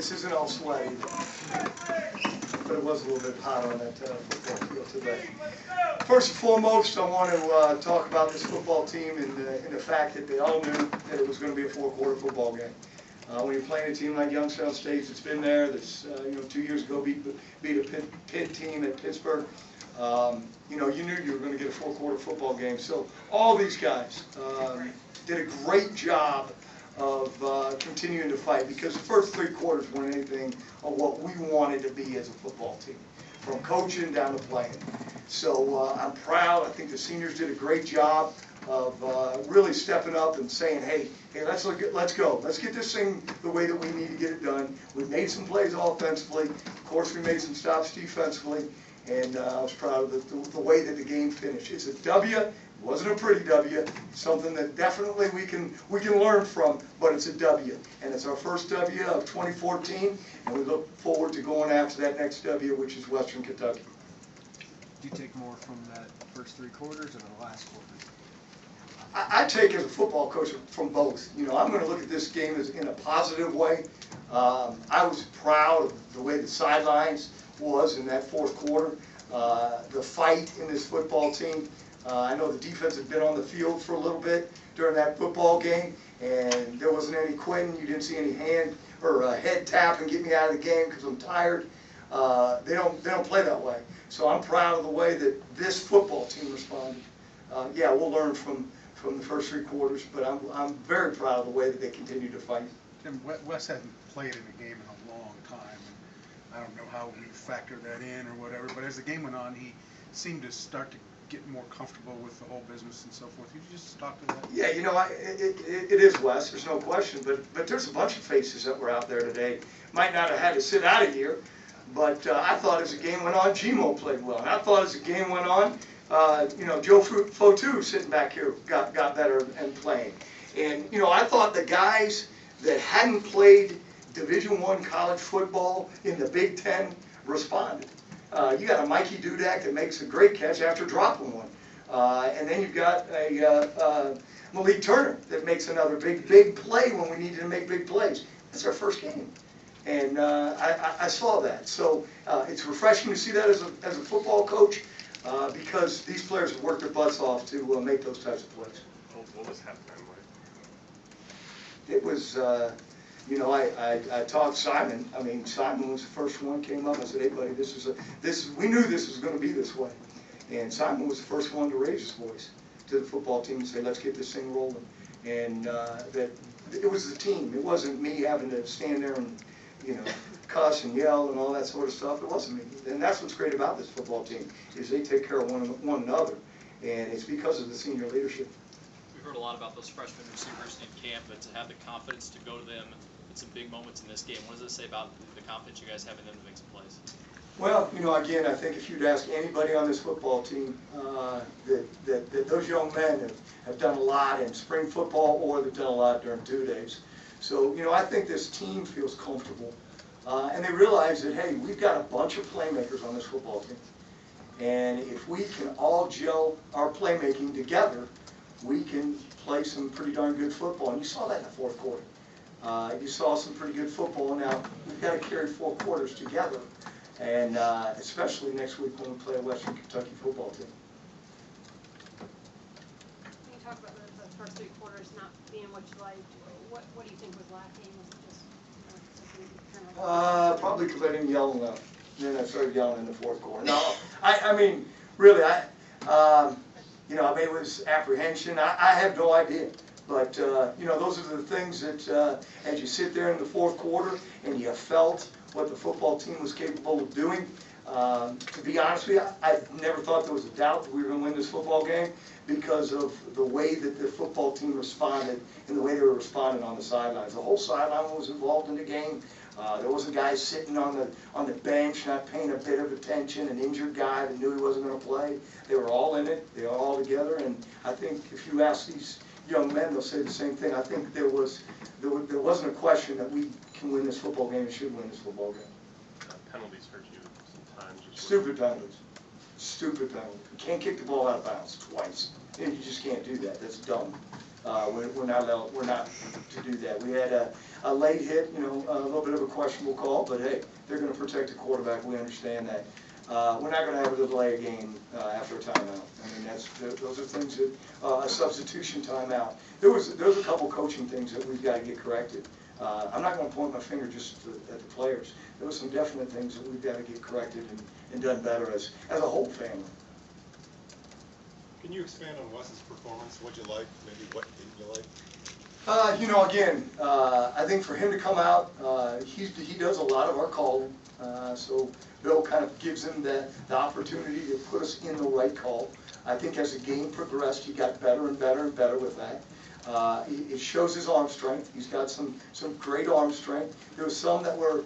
this isn't all sweaty, but it was a little bit hot on that football field today. First and foremost, I want to talk about this football team and the fact that they all knew that it was going to be a four-quarter football game. When you're playing a team like Youngstown State that's been there, that's 2 years ago beat a Pitt team at Pittsburgh, you knew you were going to get a four-quarter football game. So all these guys did a great job of continuing to fight, because the first 3 quarters weren't anything of what we wanted to be as a football team, from coaching down to playing. So I'm proud. I think the seniors did a great job of really stepping up and saying, hey, let's go. Let's get this thing the way that we need to get it done. We made some plays offensively. Of course, we made some stops defensively, and I was proud of the way that the game finished. It's a W. It wasn't a pretty W. Something that definitely we can learn from, but it's a W, and it's our first W of 2014, and we look forward to going after that next W, which is Western Kentucky. Do you take more from that first 3 quarters or the last quarter? I take, as a football coach, from both. I'm going to look at this game as in a positive way. I was proud of the way the sidelines was in that 4th quarter. The fight in this football team. I know the defense had been on the field for a little bit during that football game, and there wasn't any quitting. You didn't see any hand or head tap and get me out of the game because I'm tired. They don't play that way. So I'm proud of the way that this football team responded. Yeah, we'll learn from the first 3 quarters, but I'm very proud of the way that they continue to fight. Tim, Wes hadn't played in a game in a long time, and I don't know how we factor that in or whatever, but as the game went on, he seemed to start to get more comfortable with the whole business and so forth. Could you just talk to that? Yeah, it is Wes, there's no question, but there's a bunch of faces that were out there today. Might not have had to sit out a year, but I thought as the game went on, Gmo played well. And I thought as the game went on, Joe Fotu sitting back here got better and playing. And, I thought the guys that hadn't played Division I college football in the Big Ten responded. You got a Mikey Dudak that makes a great catch after dropping one. And then you've got a Malik Turner that makes another big play when we needed to make big plays. That's our first game. And I saw that. So it's refreshing to see that as a football coach, because these players have worked their butts off to make those types of plays. What was halftime like? It was, I taught Simon. I mean, Simon was the first one, came up. I said, hey, buddy, we knew this was going to be this way. And Simon was the first one to raise his voice to the football team and say, let's get this thing rolling. And that it was the team. It wasn't me having to stand there and, cuss and yell and all that sort of stuff. It wasn't me. And that's what's great about this football team, is they take care of one another. And it's because of the senior leadership. We've heard a lot about those freshman receivers in camp, but to have the confidence to go to them in some big moments in this game, what does it say about the confidence you guys have in them to make some plays? Well, again, I think if you'd ask anybody on this football team, that those young men have done a lot in spring football, or they've done a lot during 2 days. So, I think this team feels comfortable. And they realize that, hey, we've got a bunch of playmakers on this football team. And if we can all gel our playmaking together, we can play some pretty darn good football. And you saw that in the 4th quarter. You saw some pretty good football. Now, we've got to carry 4 quarters together, and especially next week when we play a Western Kentucky football team. Can you talk about the first 3 quarters not being what you liked? What do you think was lacking? Was it just Probably because I didn't yell enough. Then I started yelling in the 4th quarter. No, I mean, really, it was apprehension. I have no idea. But, those are the things that, as you sit there in the 4th quarter and you felt what the football team was capable of doing, to be honest with you, I never thought there was a doubt that we were going to win this football game, because of the way that the football team responded and the way they were responding on the sidelines. The whole sideline was involved in the game. There wasn't guys sitting on the bench not paying a bit of attention, an injured guy that knew he wasn't going to play. They were all in it. They were all together. And I think if you ask these young men, they'll say the same thing. I think there wasn't a question that we can win this football game and should win this football game. Penalties hurt you sometimes. Stupid penalties. Stupid penalty. You can't kick the ball out of bounds twice. You just can't do that. That's dumb. we're not to do that. We had a late hit, a little bit of a questionable call, but hey, they're going to protect the quarterback. We understand that. We're not going to have a delay a game after a timeout. I mean, those are things that a substitution timeout. There was a couple coaching things that we've got to get corrected. I'm not going to point my finger just at the players. There were some definite things that we've got to get corrected and done better as a whole family. Can you expand on Wes's performance? What'd you like? Maybe what didn't you like? Again, I think for him to come out, he does a lot of our calling. So Bill kind of gives him the opportunity to put us in the right call. I think as the game progressed, he got better and better and better with that. It shows his arm strength. He's got some great arm strength. There were some that were,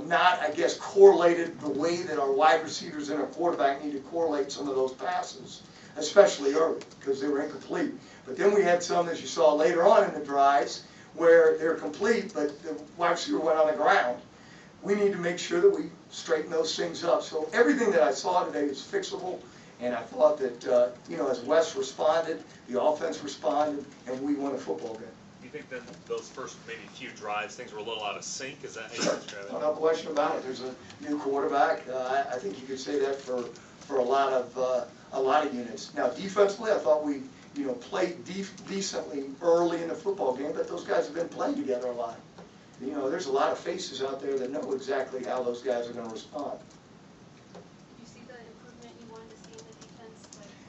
not, I guess, correlated the way that our wide receivers and our quarterback need to correlate some of those passes, especially early, because they were incomplete. But then we had some, as you saw later on in the drives, where they're complete, but the wide receiver went on the ground. We need to make sure that we straighten those things up. So everything that I saw today is fixable. And I thought that, as Wes responded, the offense responded, and we won a football game. You think then those first maybe few drives, things were a little out of sync? Is that how you describe it? No question about it. There's a new quarterback. I think you could say that for a lot of units. Now defensively, I thought we played decently early in the football game, but those guys have been playing together a lot. There's a lot of faces out there that know exactly how those guys are going to respond.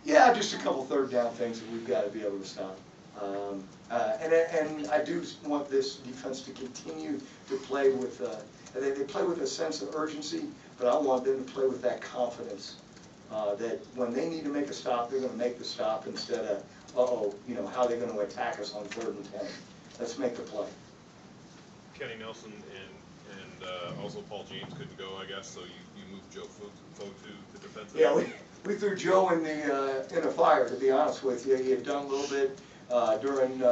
Yeah, just a couple third down things that we've got to be able to stop. And I do want this defense to continue to play with, they play with a sense of urgency, but I want them to play with that confidence that when they need to make a stop, they're going to make the stop instead of, how they're going to attack us on 3rd and 10. Let's make the play. Kenny Nelson and also Paul James couldn't go, I guess, so you moved Joe Foe to the defensive. Yeah, we threw Joe in the fire, to be honest with you. He had done a little bit during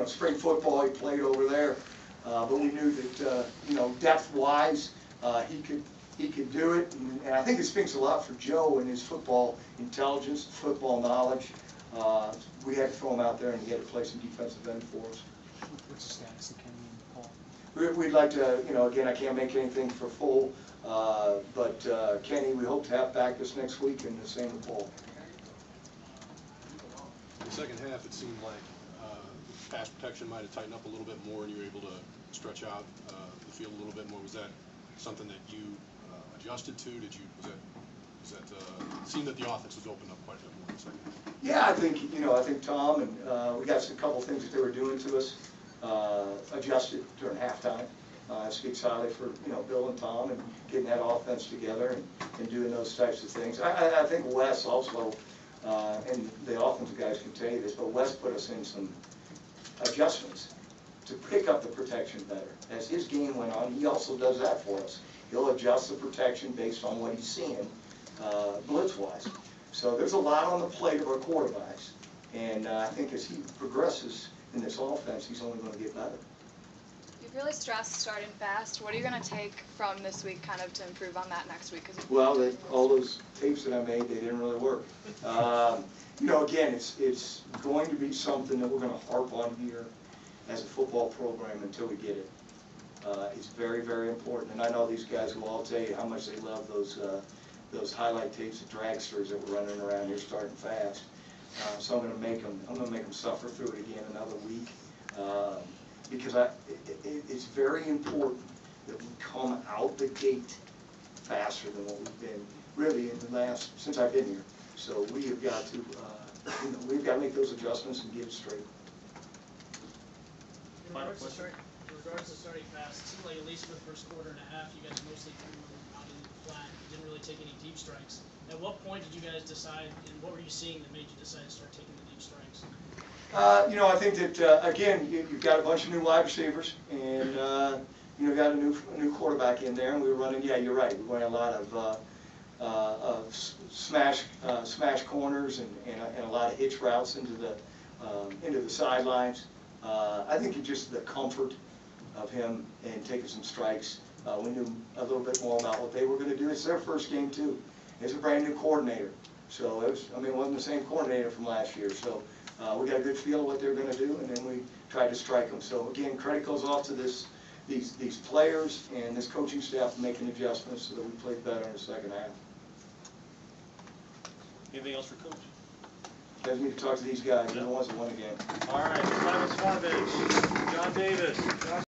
spring football. He played over there, but we knew that depth-wise he could do it, and I think it speaks a lot for Joe and his football intelligence, football knowledge. We had to throw him out there, and he had to play some defensive end for us. What's the status of Kenny and Paul? We'd like to, again, I can't make anything for full, but Kenny, we hope to have back this next week, and the same with Paul. In the second half, it seemed like pass protection might have tightened up a little bit more, and you were able to stretch out the field a little bit more. Was that something that you adjusted to? Was that it seemed that the offense was opened up quite a bit more in the second half? Yeah, I think Tom and we got a couple things that they were doing to us. Adjusted during halftime. Speaks highly for Bill and Tom and getting that offense together and doing those types of things. I think Wes also, and the offensive guys can tell you this, but Wes put us in some adjustments to pick up the protection better. As his game went on, he also does that for us. He'll adjust the protection based on what he's seeing blitz-wise. So there's a lot on the plate of our quarterbacks, and I think as he progresses in this offense, he's only going to get better. You've really stressed starting fast. What are you going to take from this week kind of to improve on that next week? Well, all those tapes that I made, they didn't really work. Again, it's going to be something that we're going to harp on here as a football program until we get it. It's very, very important, and I know these guys will all tell you how much they love those highlight tapes of dragsters that were running around here starting fast. So I'm going to make them suffer through it again another week, because it's very important that we come out the gate faster than what we've been really in the since I've been here. So we have got to we've got to make those adjustments and get it straight. In regards to starting fast, it seemed like at least for the first quarter and a half, you guys mostly threw out in the flat. You didn't really take any deep strikes. At what point did you guys decide, and what were you seeing that made you decide to start taking the deep strikes? I think that again, you've got a bunch of new wide receivers, and got a new quarterback in there, and we were running. Yeah, you're right. We ran a lot of smash corners and a lot of hitch routes into the sidelines. I think it's just the comfort of him and taking some strikes. We knew a little bit more about what they were going to do. It's their first game too. It's a brand new coordinator, so it wasn't the same coordinator from last year. So we got a good feel of what they're going to do, and then we tried to strike them. So again, credit goes off to these players and this coaching staff making adjustments so that we played better in the second half. Anything else for Coach? Guys need to talk to these guys. They're the ones that won the game. All right, Simon Swanovich, John Davis, Josh